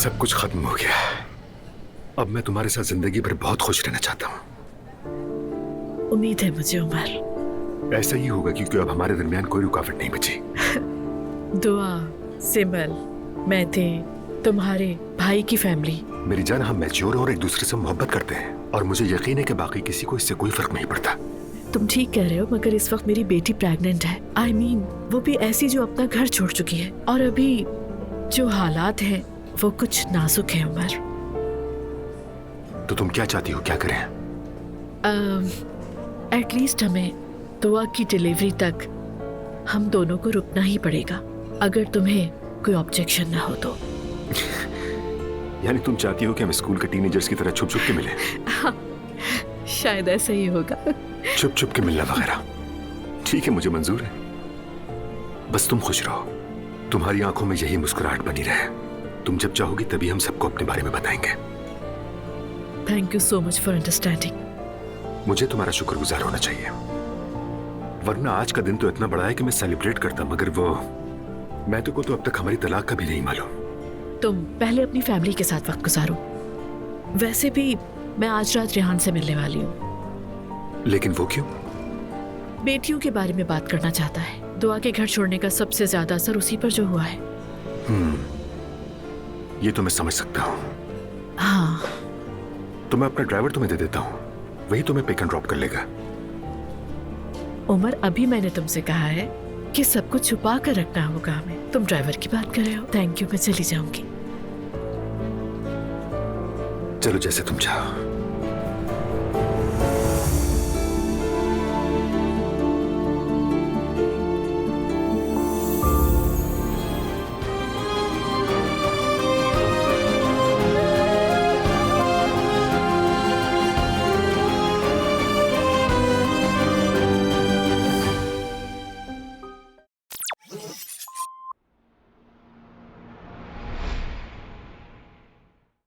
सब कुछ खत्म हो गया। अब मैं तुम्हारे साथ जिंदगी भर बहुत खुश रहना चाहता हूँ। उम्मीद है मुझे उमर। ऐसा ही होगा क्योंकि अब हमारे दरमियान कोई रुकावट नहीं बची। दुआ, सिमल, मैं थे तुम्हारे भाई की फैमिली। मेरी जान, हम मैच्योर और एक दूसरे से मोहब्बत करते हैं और मुझे यकीन है कि बाकी किसी को इससे कोई फर्क नहीं पड़ता। तुम ठीक कह रहे हो, मगर इस वक्त मेरी बेटी प्रेग्नेंट है। आई मीन वो भी ऐसी जो अपना घर छोड़ चुकी है, और अभी जो हालात हैं वो कुछ नाजुक है उमर। तो तुम क्या चाहती हो, क्या करें? एटलीस्ट हमें दुआ की डिलीवरी तक हम दोनों को रुकना ही पड़ेगा, अगर तुम्हें कोई ऑब्जेक्शन ना हो तो। यानी तुम चाहती हो कि हम स्कूल के टीनेजर्स की तरह छुप छुप के मिलें? शायद ऐसा ही होगा। छुप छुप के मिलना वगैरह ठीक है, मुझे मंजूर है। बस तुम खुश रहो, तुम्हारी आंखों में यही मुस्कुराहट बनी रहे। तुम जब चाहोगी तभी हम सबको अपने बारे में बताएंगे। Thank you so much for understanding. मुझे तुम्हारा शुक्रगुजार होना चाहिए, वरना आज का दिन तो इतना बड़ा है कि मैं सेलिब्रेट करता, मगर वो मैथू को तो अब तक हमारी तलाक का भी नहीं मालूम। तुम पहले अपनी फैमिली के साथ वक्त गुजारो। वैसे भी मैं आज रात रेहान से मिलने वाली हूँ। लेकिन वो क्यों? बेटियों के बारे में बात करना चाहता है। दुआ के घर छोड़ने का सबसे ज्यादा असर उसी पर जो हुआ है। ये तो मैं समझ सकता हूँ। हाँ, तो मैं अपना ड्राइवर तुम्हें दे देता हूँ, वही तुम्हें पिक एंड ड्रॉप कर लेगा। उमर, अभी मैंने तुमसे कहा है कि सब कुछ छुपा कर रखना होगा हमें। तुम ड्राइवर की बात कर रहे हो। थैंक यू, मैं चली जाऊंगी। चलो जैसे तुम चाहो।